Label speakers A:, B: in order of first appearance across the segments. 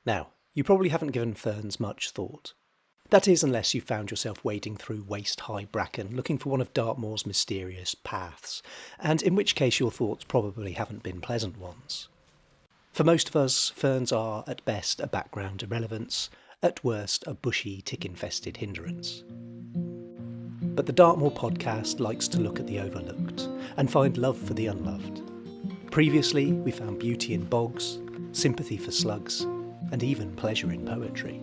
A: Now, you probably haven't given ferns much thought. That is, unless you found yourself wading through waist-high bracken looking for one of Dartmoor's mysterious paths, and in which case your thoughts probably haven't been pleasant ones. For most of us, ferns are at best a background irrelevance, at worst a bushy, tick-infested hindrance. But the Dartmoor podcast likes to look at the overlooked and find love for the unloved. Previously, we found beauty in bogs, sympathy for slugs, and even pleasure in poetry.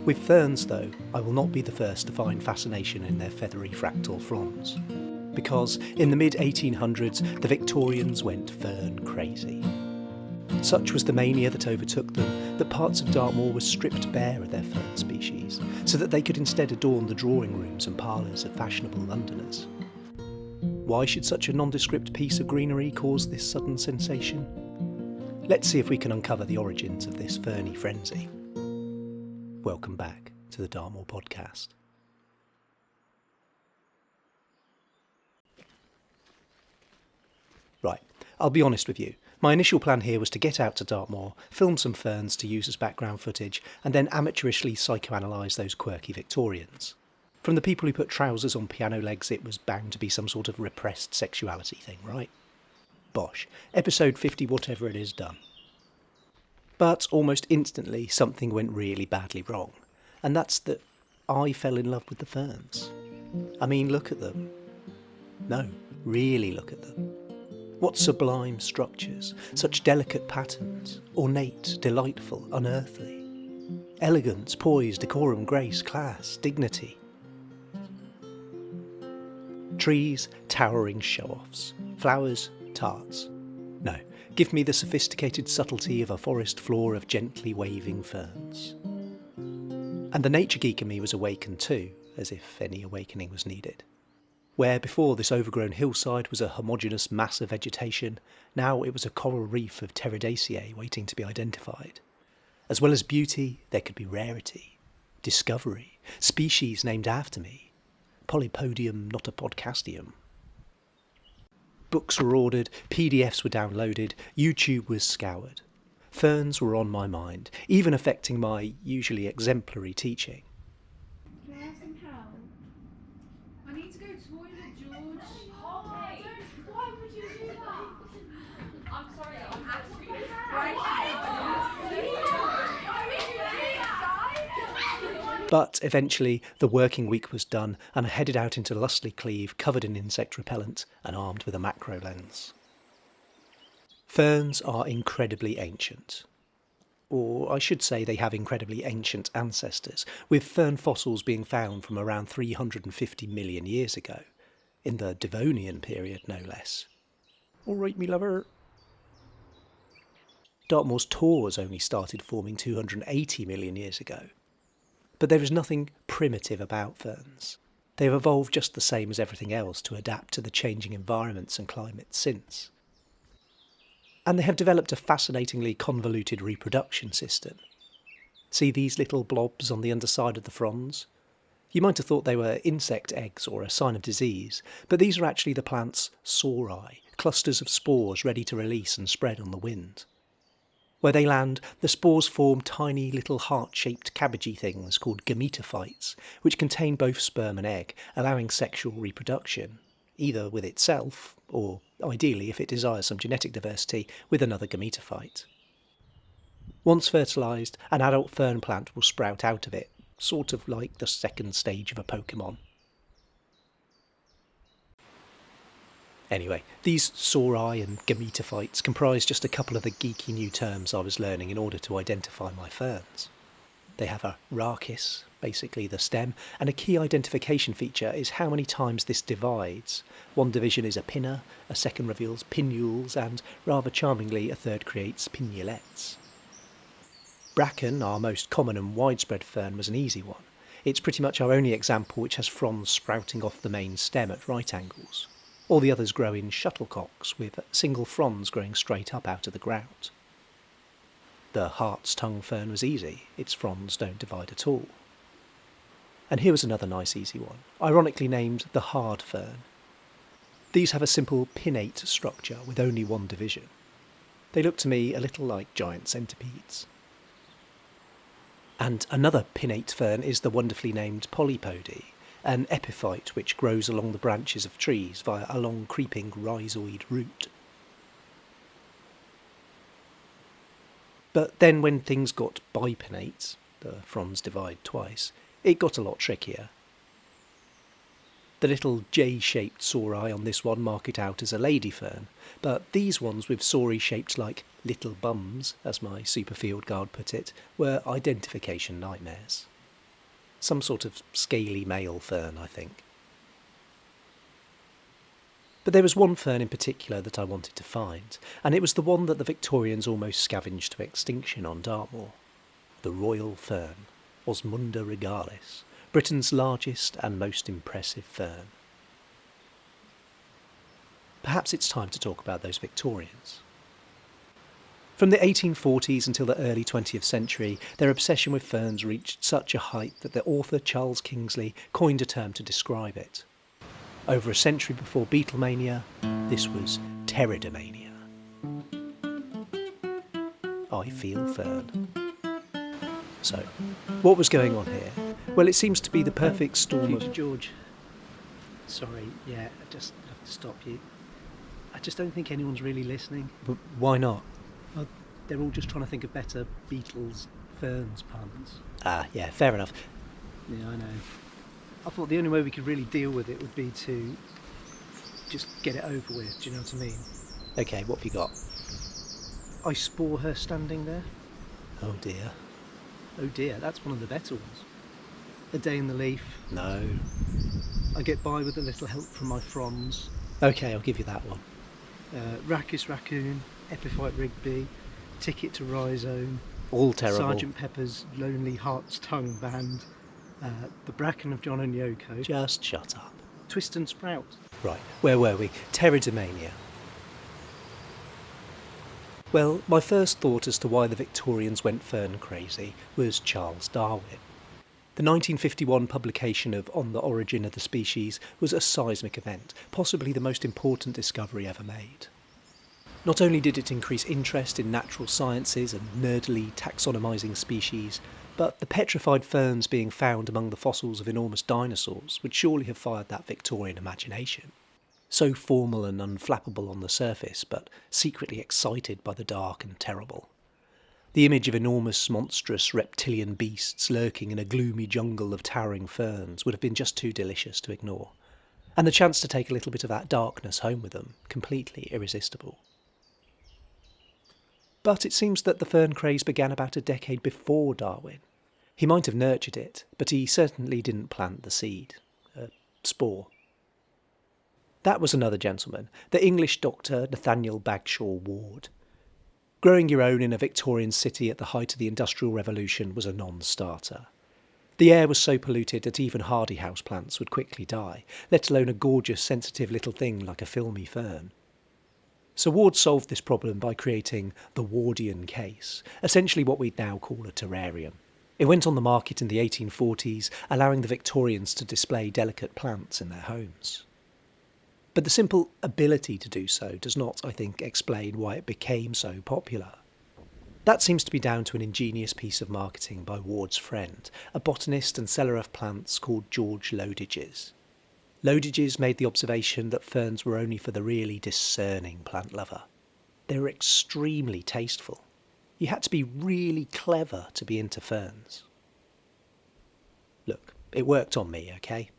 A: With ferns, though, I will not be the first to find fascination in their feathery fractal fronds, because in the mid-1800s the Victorians went fern crazy. Such was the mania that overtook them that parts of Dartmoor were stripped bare of their fern species, so that they could instead adorn the drawing rooms and parlours of fashionable Londoners. Why should such a nondescript piece of greenery cause this sudden sensation? Let's see if we can uncover the origins of this ferny frenzy. Welcome back to the Dartmoor podcast. Right, I'll be honest with you. My initial plan here was to get out to Dartmoor, film some ferns to use as background footage, and then amateurishly psychoanalyse those quirky Victorians. From the people who put trousers on piano legs, it was bound to be some sort of repressed sexuality thing, right? Bosh. Episode 50 whatever it is done. But almost instantly something went really badly wrong, and that's that I fell in love with the ferns. I mean, look at them. No, really look at them. What sublime structures, such delicate patterns, ornate, delightful, unearthly. Elegance, poise, decorum, grace, class, dignity. Trees, towering show-offs. Flowers, tarts. No, give me the sophisticated subtlety of a forest floor of gently waving ferns. And the nature geek in me was awakened too, as if any awakening was needed. Where before this overgrown hillside was a homogeneous mass of vegetation, now it was a coral reef of pteridaceae waiting to be identified. As well as beauty, there could be rarity, discovery, species named after me. Polypodium not a podcastium. Books were ordered, PDFs were downloaded, YouTube was scoured. Ferns were on my mind, even affecting my usually exemplary teaching.
B: Can I have some help? I need to go toilet, George.
C: Why?
B: Why would you do that?
C: I'm sorry, I'm actually
A: But eventually the working week was done and I headed out into Lustley Cleave covered in insect repellent and armed with a macro lens. Ferns are incredibly ancient. Or I should say they have incredibly ancient ancestors, with fern fossils being found from around 350 million years ago, in the Devonian period no less. All right, me lover. Dartmoor's tors only started forming 280 million years ago. But there is nothing primitive about ferns. They have evolved just the same as everything else to adapt to the changing environments and climates since. And they have developed a fascinatingly convoluted reproduction system. See these little blobs on the underside of the fronds? You might have thought they were insect eggs or a sign of disease, but these are actually the plant's sori, clusters of spores ready to release and spread on the wind. Where they land, the spores form tiny little heart-shaped cabbagey things called gametophytes, which contain both sperm and egg, allowing sexual reproduction, either with itself, or, ideally, if it desires some genetic diversity, with another gametophyte. Once fertilised, an adult fern plant will sprout out of it, sort of like the second stage of a Pokemon. Anyway, these sori and gametophytes comprise just a couple of the geeky new terms I was learning in order to identify my ferns. They have a rachis, basically the stem, and a key identification feature is how many times this divides. One division is a pinna, a second reveals pinnules, and, rather charmingly, a third creates pinnulets. Bracken, our most common and widespread fern, was an easy one. It's pretty much our only example which has fronds sprouting off the main stem at right angles. All the others grow in shuttlecocks, with single fronds growing straight up out of the ground. The hart's tongue fern was easy, its fronds don't divide at all. And here was another nice easy one, ironically named the hard fern. These have a simple pinnate structure with only one division. They look to me a little like giant centipedes. And another pinnate fern is the wonderfully named polypody, an epiphyte which grows along the branches of trees via a long creeping rhizoid root. But then when things got bipinnates, the fronds divide twice, it got a lot trickier. The little J-shaped sori on this one mark it out as a lady fern, but these ones with sori shaped like little bums, as my superfield guard put it, were identification nightmares. Some sort of scaly male fern, I think. But there was one fern in particular that I wanted to find, and it was the one that the Victorians almost scavenged to extinction on Dartmoor. The Royal Fern, Osmunda regalis, Britain's largest and most impressive fern. Perhaps it's time to talk about those Victorians. From the 1840s until the early 20th century, their obsession with ferns reached such a height that the author Charles Kingsley coined a term to describe it. Over a century before Beatlemania, this was pteridamania. I feel fern. So, what was going on here? Well, it seems to be the perfect storm of...
D: George. Sorry, yeah, I just have to stop you. I just don't think anyone's really listening.
A: But why not?
D: Well, they're all just trying to think of better Beatles, Ferns puns.
A: Ah, yeah, fair enough.
D: Yeah, I know. I thought the only way we could really deal with it would be to just get it over with, do you know what I mean?
A: Okay, what have you got?
D: I spore her standing there.
A: Oh dear.
D: Oh dear, that's one of the better ones. A day in the leaf.
A: No.
D: I get by with a little help from my fronds.
A: Okay, I'll give you that one.
D: Rachis raccoon, epiphyte Rigby, ticket to rhizome.
A: All terrible.
D: Sergeant Pepper's Lonely Heart's Tongue Band. The Bracken of John and Yoko.
A: Just shut up.
D: Twist and Sprout.
A: Right, where were we? Pteridamania. Well, my first thought as to why the Victorians went fern crazy was Charles Darwin. The 1951 publication of On the Origin of the Species was a seismic event, possibly the most important discovery ever made. Not only did it increase interest in natural sciences and nerdily taxonomising species, but the petrified ferns being found among the fossils of enormous dinosaurs would surely have fired that Victorian imagination. So formal and unflappable on the surface, but secretly excited by the dark and terrible. The image of enormous, monstrous reptilian beasts lurking in a gloomy jungle of towering ferns would have been just too delicious to ignore, and the chance to take a little bit of that darkness home with them, completely irresistible. But it seems that the fern craze began about a decade before Darwin. He might have nurtured it, but he certainly didn't plant the seed, a spore. That was another gentleman, the English doctor Nathaniel Bagshaw Ward. Growing your own in a Victorian city at the height of the Industrial Revolution was a non-starter. The air was so polluted that even hardy houseplants would quickly die, let alone a gorgeous, sensitive little thing like a filmy fern. So Ward solved this problem by creating the Wardian case, essentially what we'd now call a terrarium. It went on the market in the 1840s, allowing the Victorians to display delicate plants in their homes. But the simple ability to do so does not, I think, explain why it became so popular. That seems to be down to an ingenious piece of marketing by Ward's friend, a botanist and seller of plants called George Lowdages. Lowdages made the observation that ferns were only for the really discerning plant lover. They were extremely tasteful. You had to be really clever to be into ferns. Look, it worked on me, okay?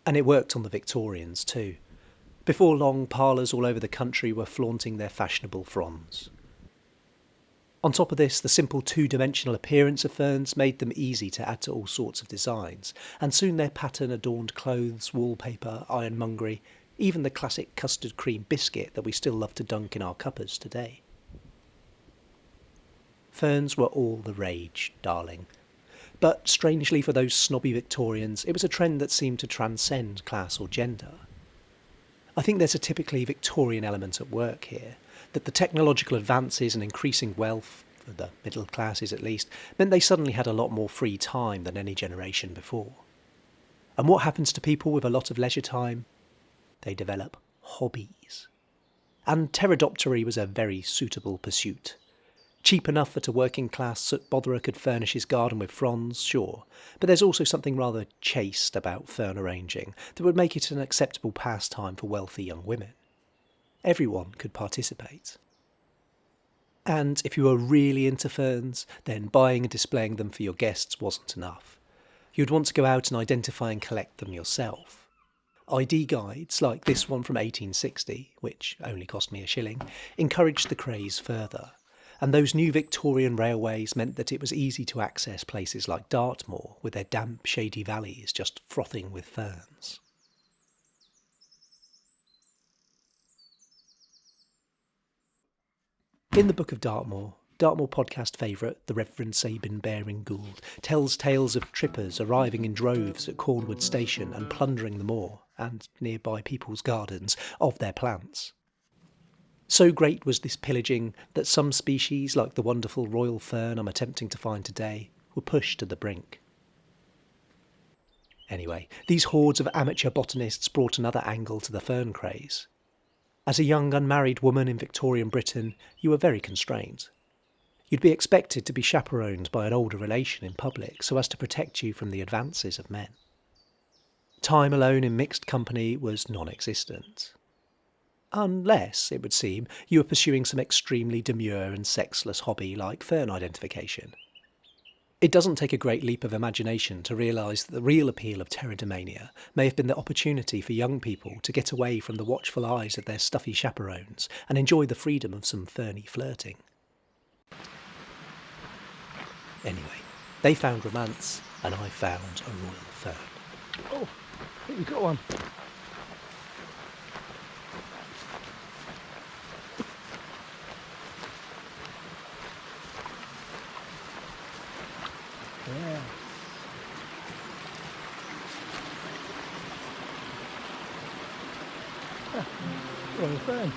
A: And it worked on the Victorians too. Before long, parlours all over the country were flaunting their fashionable fronds. On top of this, the simple two-dimensional appearance of ferns made them easy to add to all sorts of designs, and soon their pattern-adorned clothes, wallpaper, ironmongery, even the classic custard cream biscuit that we still love to dunk in our cuppers today. Ferns were all the rage, darling. But strangely for those snobby Victorians, it was a trend that seemed to transcend class or gender. I think there's a typically Victorian element at work here, that the technological advances and increasing wealth, for the middle classes at least, meant they suddenly had a lot more free time than any generation before. And what happens to people with a lot of leisure time? They develop hobbies. And pterodoptery was a very suitable pursuit. Cheap enough that a working-class soot botherer could furnish his garden with fronds, sure, but there's also something rather chaste about fern arranging that would make it an acceptable pastime for wealthy young women. Everyone could participate. And if you were really into ferns, then buying and displaying them for your guests wasn't enough. You'd want to go out and identify and collect them yourself. ID guides, like this one from 1860, which only cost me a shilling, encouraged the craze further. And those new Victorian railways meant that it was easy to access places like Dartmoor, with their damp, shady valleys just frothing with ferns. In the Book of Dartmoor, Dartmoor podcast favourite, the Reverend Sabin Baring Gould, tells tales of trippers arriving in droves at Cornwood Station and plundering the moor, and nearby people's gardens, of their plants. So great was this pillaging that some species, like the wonderful Royal Fern I'm attempting to find today, were pushed to the brink. Anyway, these hordes of amateur botanists brought another angle to the fern craze. As a young unmarried woman in Victorian Britain, you were very constrained. You'd be expected to be chaperoned by an older relation in public so as to protect you from the advances of men. Time alone in mixed company was non-existent. Unless, it would seem, you were pursuing some extremely demure and sexless hobby like fern identification. It doesn't take a great leap of imagination to realise that the real appeal of pterodomania may have been the opportunity for young people to get away from the watchful eyes of their stuffy chaperones and enjoy the freedom of some ferny flirting. Anyway, they found romance, and I found a royal fern.
D: Oh, I think we've got one. Yeah. Royal Fern.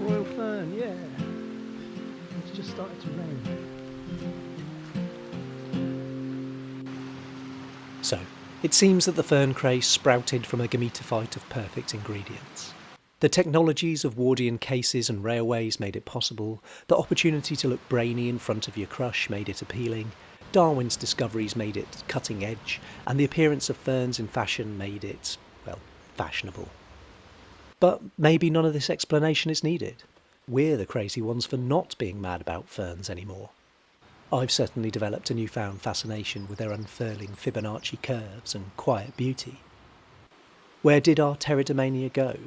D: Royal Fern, yeah. It's just started to rain.
A: So, it seems that the fern craze sprouted from a gametophyte of perfect ingredients. The technologies of Wardian cases and railways made it possible, the opportunity to look brainy in front of your crush made it appealing, Darwin's discoveries made it cutting edge, and the appearance of ferns in fashion made it, well, fashionable. But maybe none of this explanation is needed. We're the crazy ones for not being mad about ferns anymore. I've certainly developed a newfound fascination with their unfurling Fibonacci curves and quiet beauty. Where did our pterodomania go?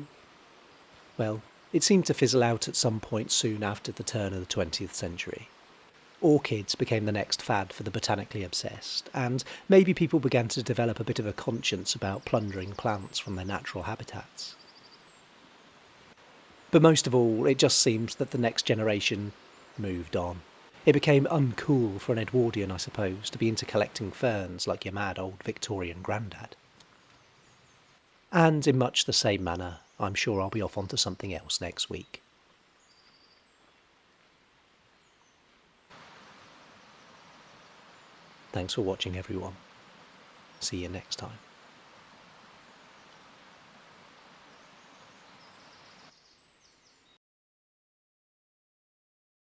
A: Well, it seemed to fizzle out at some point soon after the turn of the 20th century. Orchids became the next fad for the botanically obsessed, and maybe people began to develop a bit of a conscience about plundering plants from their natural habitats. But most of all, it just seems that the next generation moved on. It became uncool for an Edwardian, I suppose, to be into collecting ferns like your mad old Victorian grandad. And in much the same manner, I'm sure I'll be off onto something else next week. Thanks for watching, everyone. See you next time.